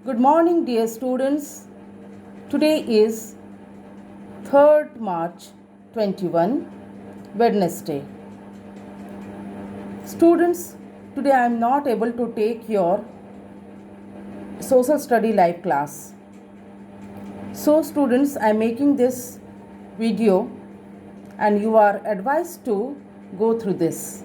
Good morning, dear students. Today is 3rd March 21, Wednesday. Students, today I am not able to take your social study live class. So, students, I am making this video and you are advised to go through this.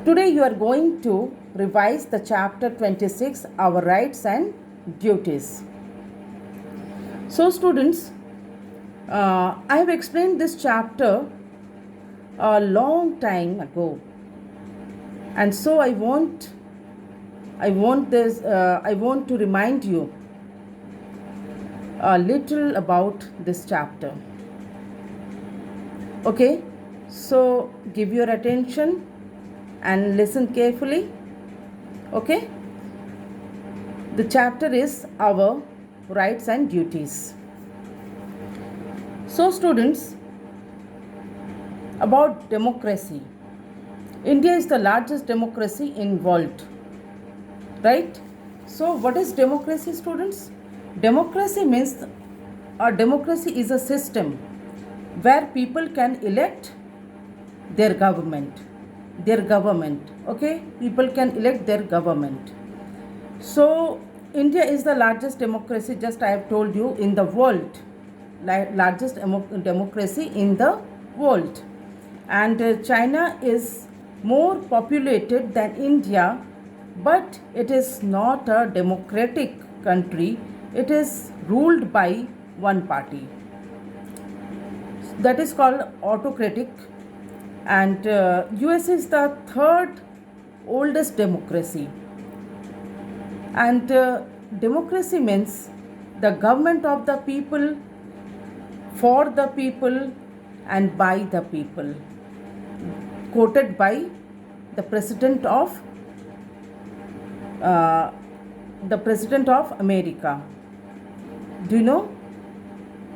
Today, you are going to revise the chapter 26, Our Rights and Duties. So, students, I have explained this chapter a long time ago, and so I want to remind you a little about this chapter. Okay, so give your attention and listen carefully. Okay, the chapter is Our Rights and Duties. So, students, about democracy. India is the largest democracy in world, right? So, what is democracy, students? Democracy means a democracy is a system where people can elect their government. Okay, people can elect their government. So, India is the largest democracy, just I have told you, in the world, largest democracy in the world. And China is more populated than India, but it is not a democratic country. It is ruled by one party. That is called autocratic. And US is the third oldest democracy. And democracy means the government of the people, for the people, and by the people. Quoted by the President of America. Do you know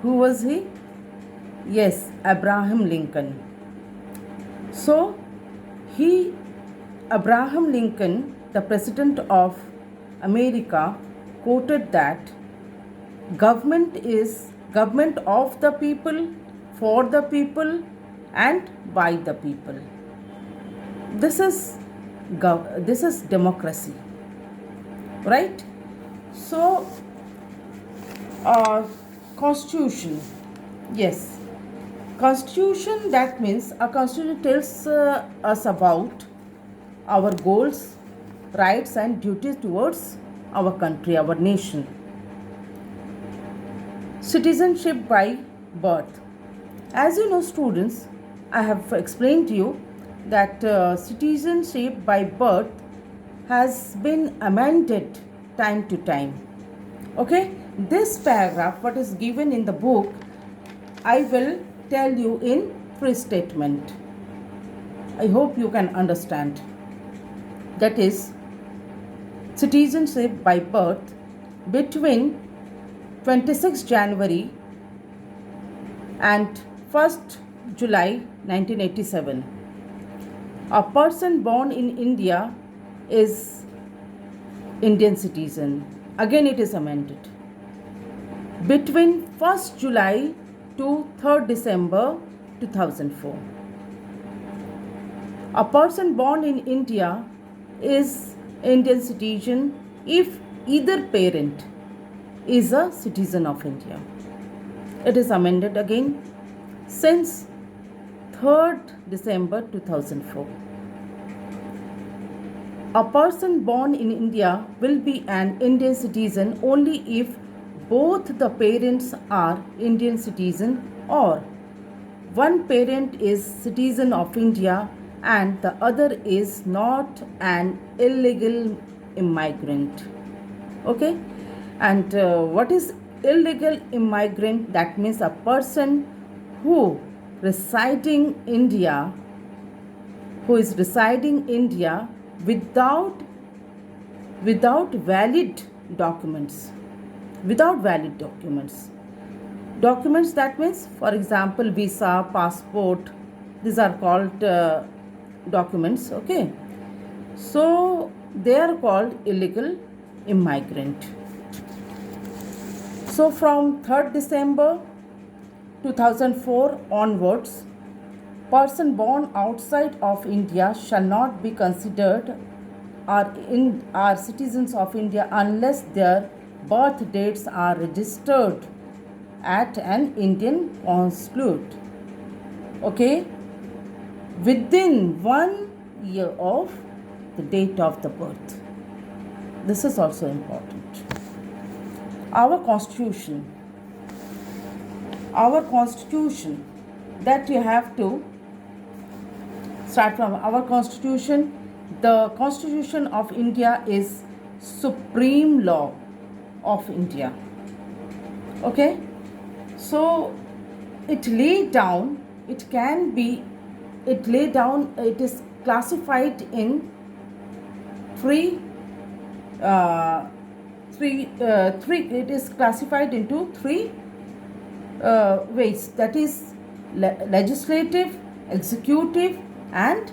who was he? Yes, Abraham Lincoln. So, Abraham Lincoln, the President of America, quoted that government is government of the people, for the people, and by the people. This is democracy, right? So, constitution. Yes. Constitution, that means a constitution tells us about our goals, rights and duties towards our country, our nation. Citizenship by birth. As you know, students, I have explained to you that citizenship by birth has been amended time to time. Okay, this paragraph, what is given in the book, I will tell you in free statement. I hope you can understand. That is, citizenship by birth between 26 January and 1st July 1987. A person born in India is Indian citizen. Again it is amended. Between 1st July to 3rd December 2004. A person born in India is Indian citizen if either parent is a citizen of India. It is amended again since 3rd December 2004. A person born in India will be an Indian citizen only if both the parents are Indian citizen or one parent is citizen of India and the other is not an illegal immigrant. Okay, and what is illegal immigrant? That means a person who is residing India without valid documents. Documents, that means, for example, visa, passport, these are called documents. Okay, so they are called illegal immigrant. So from 3rd December 2004 onwards, person born outside of India shall not be considered are citizens of India unless their birth dates are registered at an Indian consulate. Okay, within 1 year of the date of the birth. This is also important. Our constitution that you have to start from. Our constitution, the Constitution of India is supreme law of India. Okay, so it is classified in it is classified into three ways, that is legislative, executive and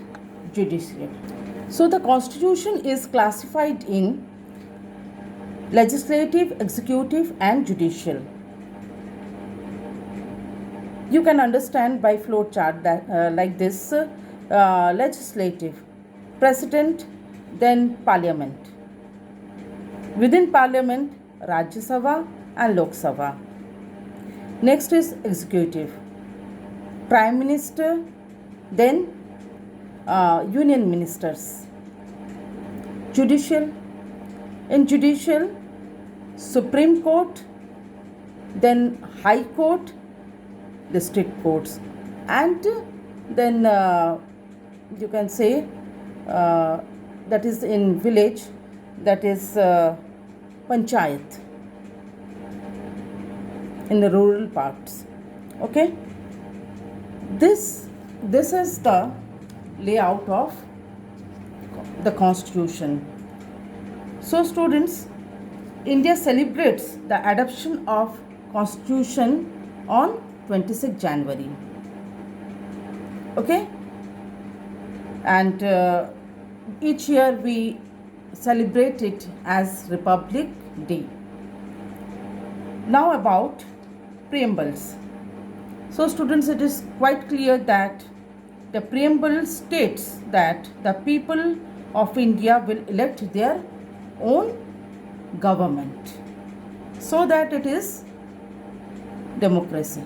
judicial. So the constitution is classified in legislative, executive and judicial. You can understand by flow chart that like this: legislative, president, then parliament. Within parliament, Rajya Sabha and Lok Sabha. Next is executive, prime minister, then union ministers. Judicial, in judicial, Supreme Court, then High Court, district courts, and then you can say that is in village, that is panchayat in the rural parts. Okay, this is the layout of the constitution. So students, India celebrates the adoption of constitution on 26 January. Okay, and each year we celebrate it as Republic Day. Now about preambles. So students, it is quite clear that the preamble states that the people of India will elect their own government, so that it is democracy.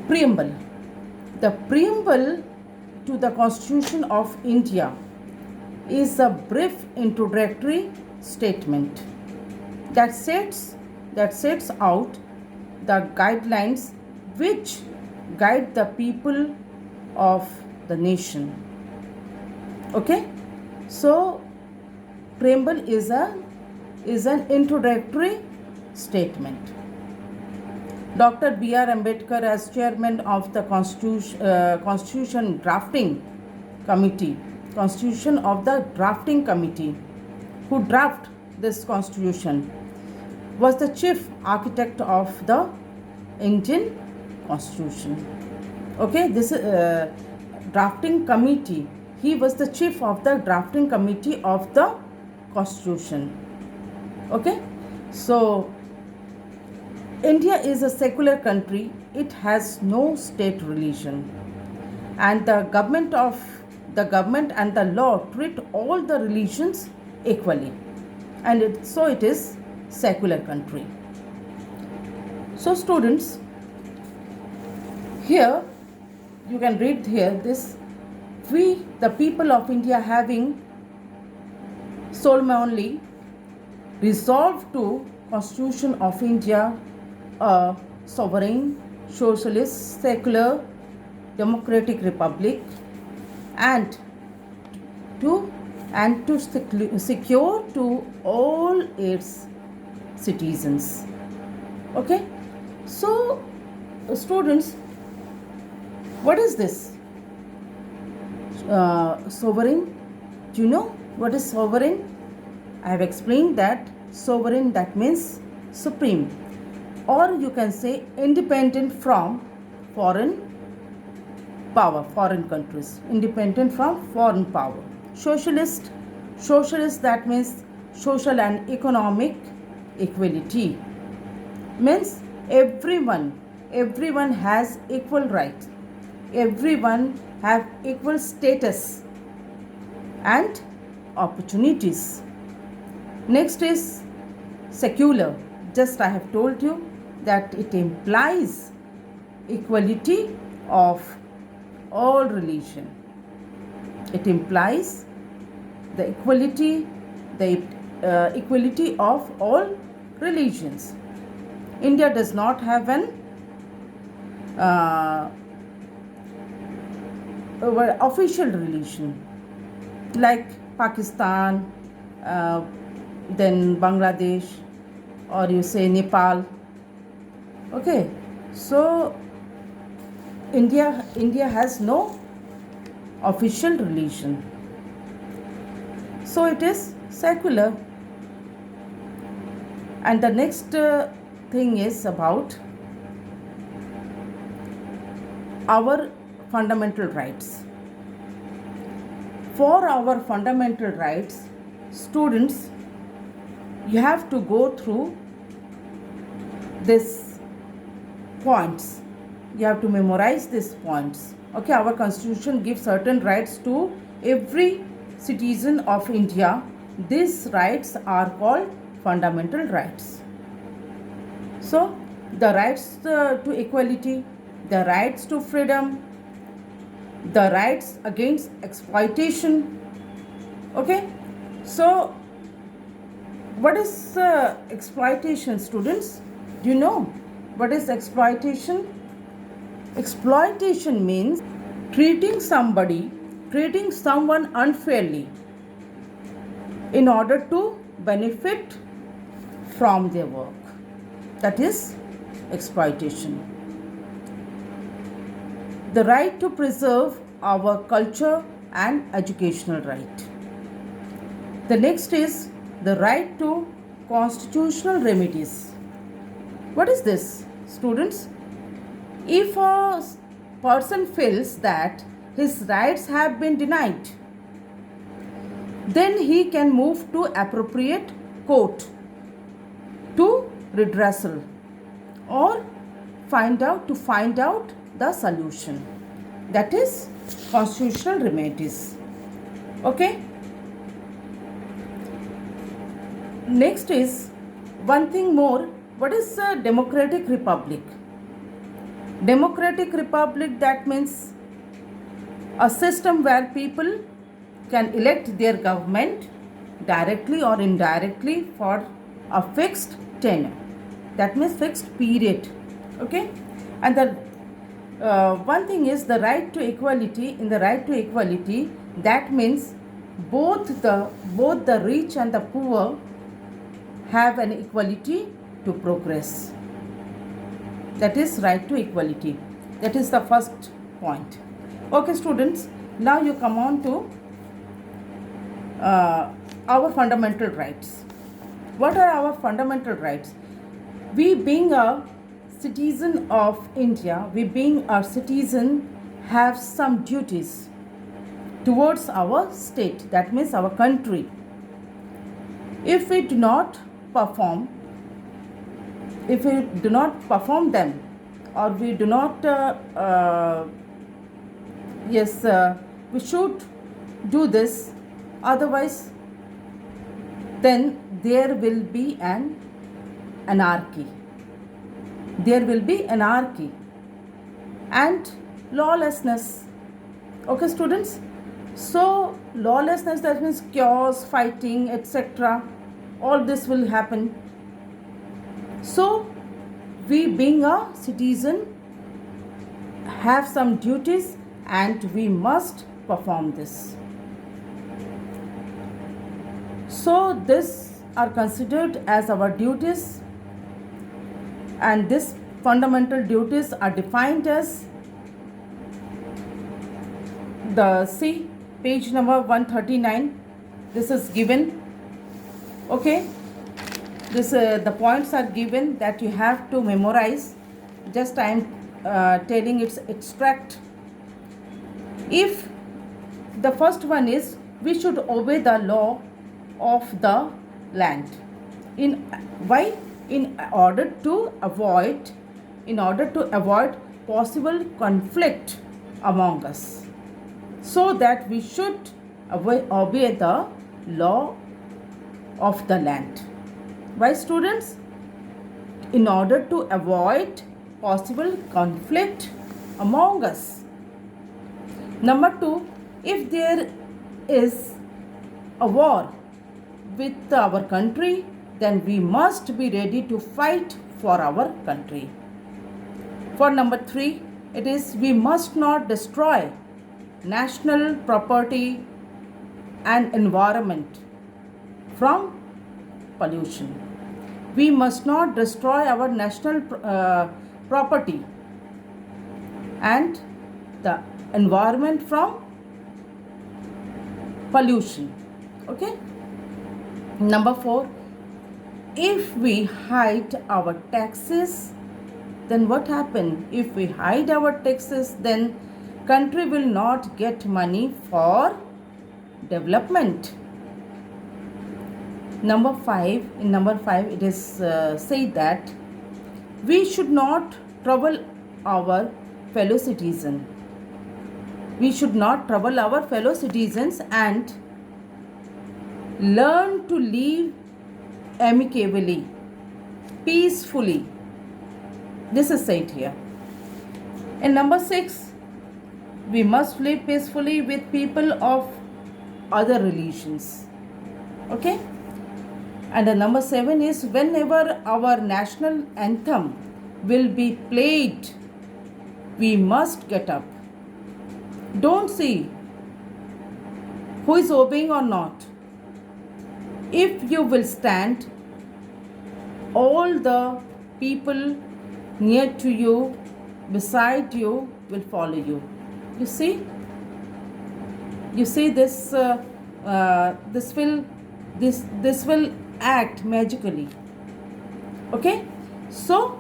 Preamble. The preamble to the Constitution of India is a brief introductory statement that sets out the guidelines which guide the people of the nation. Okay, so preamble is an introductory statement. Dr. B.R. Ambedkar, as chairman of the Constitution of the drafting committee, who drafted this constitution, was the chief architect of the Indian Constitution. Okay, this drafting committee. He was the chief of the drafting committee of the Constitution. Okay, so India is a secular country. It has no state religion, and the government and the law treat all the religions equally, and it is secular country. So students, here you can read here this: we the people of India, having solemnly resolved to Constitution of India, a sovereign, socialist, secular, democratic republic, and to secure to all its citizens. Okay, so students, what is this sovereign? Do you know what is sovereign? I have explained that sovereign, that means supreme, or you can say independent from foreign power, foreign countries, independent from foreign power. Socialist, Socialist, that means social and economic equality. Means everyone has equal right. Everyone have equal status and opportunities. Next is secular. Just I have told you that it implies equality of all religion. It implies the equality of all religions. India does not have an official religion like Pakistan, then Bangladesh, or you say Nepal. Okay, so India has no official religion, so it is secular. And the next thing is about our fundamental rights. For our fundamental rights, students, you have to go through these points. You have to memorize these points. Okay, our constitution gives certain rights to every citizen of India. These rights are called fundamental rights. So, the rights to equality, the rights to freedom, the rights against exploitation. Okay, so what is exploitation, students? Do you know what is exploitation? Exploitation means treating someone unfairly in order to benefit from their work. That is exploitation. The right to preserve our culture and educational right. The next is the right to constitutional remedies. What is this, students? If a person feels that his rights have been denied, then he can move to appropriate court to redressal or find out the solution. That is constitutional remedies. Okay. Next is one thing more. What is a democratic republic? Democratic republic, that means a system where people can elect their government directly or indirectly for a fixed tenure. That means fixed period. Okay. And the one thing is the right to equality. In the right to equality, that means both the rich and the poor have an equality to progress. That is right to equality. That is the first point. Okay, students, now you come on to our fundamental rights. What are our fundamental rights? We being a citizen of India, we being a citizen have some duties towards our state, that means our country. If we do not perform them, or we do not we should do this, otherwise then there will be an anarchy. There will be anarchy and lawlessness. Okay, students? So lawlessness, that means chaos, fighting, etc. All this will happen. So we being a citizen have some duties and we must perform this. So these are considered as our duties, and these fundamental duties are defined as the page number 139. This is given. Okay, this the points are given that you have to memorize. Just I am telling its extract. If the first one is we should obey the law of the land. In why? In order to avoid possible conflict among us, so that we should obey the law of the land. Why, students? In order to avoid possible conflict among us. Number 2, if there is a war with our country, then we must be ready to fight for our country. For number 3, it is we must not destroy national property and environment from pollution. We must not destroy our national property and the environment from pollution. Okay. Number 4, if we hide our taxes, then what happen? If we hide our taxes, then country will not get money for development. Number 5, in number 5 it is said that we should not trouble our fellow citizen. We should not trouble our fellow citizens and learn to live amicably, peacefully. This is said here. And number 6, we must live peacefully with people of other religions. Okay. And the number 7 is whenever our national anthem will be played, we must get up. Don't see who is obeying or not. If you will stand, all the people near to you, beside you, will follow you. You see? You see this? This will act magically. Okay. So,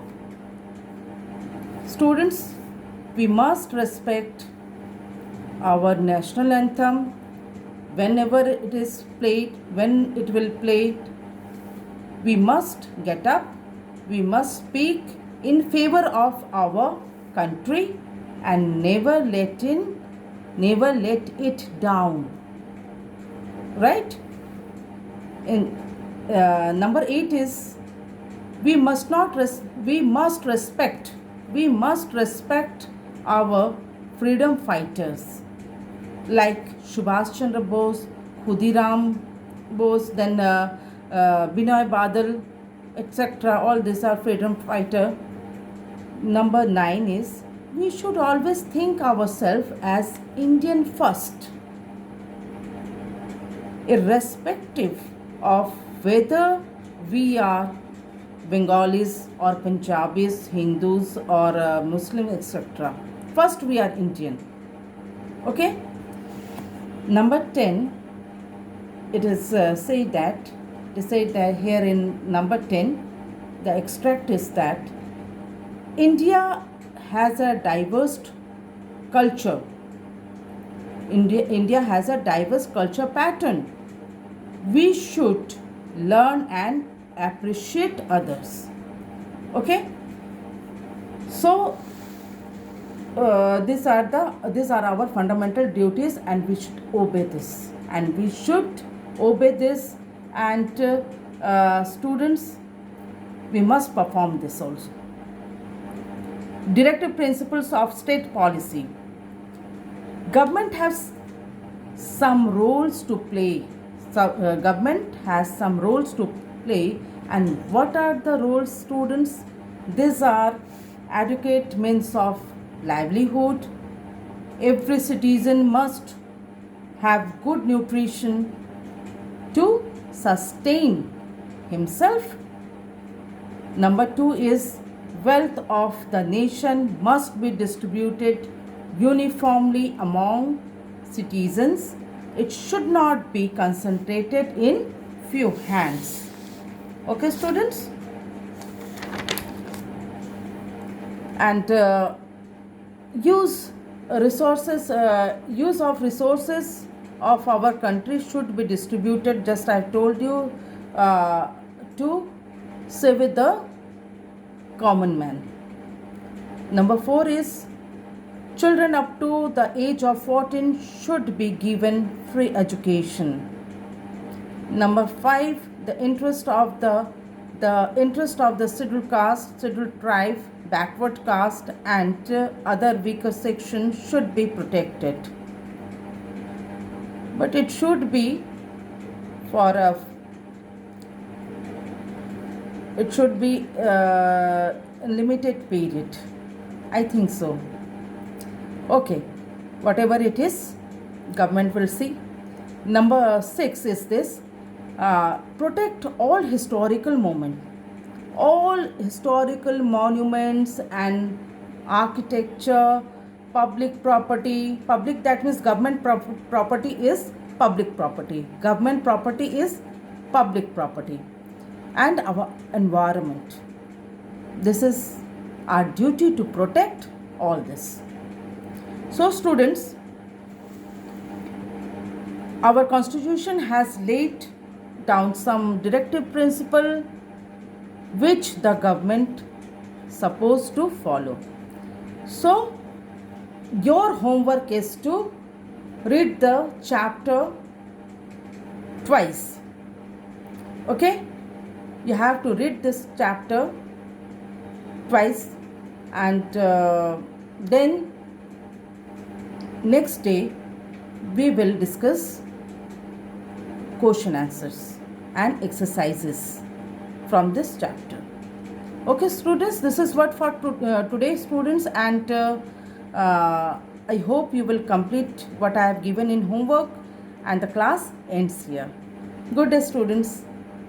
students, we must respect our national anthem whenever it is played. When it will play, we must get up. We must speak in favor of our country and never let it down. Right? In number 8 is we must respect our freedom fighters like Subhash Chandra Bose, Khudiram Bose, then Binoy Badal, etc. All these are freedom fighter. Number 9 is we should always think ourselves as Indian first, irrespective of whether we are Bengalis or Punjabis, Hindus or Muslims, etc. First we are Indian. Okay. Number 10, it is said that here in number 10, the extract is that India has a diverse culture. India has a diverse culture pattern. We should learn and appreciate others. Okay. So these are our fundamental duties, and we should obey this. And students, we must perform this also. Directive principles of state policy. Government has some roles to play. Government has some roles to play. And what are the roles, students? These are adequate means of livelihood. Every citizen must have good nutrition to sustain himself. Number 2 is wealth of the nation must be distributed uniformly among citizens. It should not be concentrated in few hands. Okay, students? And use of resources of our country should be distributed, just I told you, to save the common man. Number 4 is children up to the age of 14 should be given free education. Number 5, the interest of the scheduled caste, scheduled tribe, backward caste and other weaker sections should be protected. But it should be for a limited period. I think so. Okay, whatever it is, government will see. Number 6 is this: protect all historical monuments and architecture, public property. Public, that means government property is public property. Government property is public property. And our environment. This is our duty to protect all this. So students, our constitution has laid down some directive principle which the government supposed to follow. So your homework is to read the chapter twice. Okay, you have to read this chapter twice, and then next day we will discuss question answers and exercises from this chapter. Okay students, this is what for today students, and I hope you will complete what I have given in homework, and the class ends here. Good day students.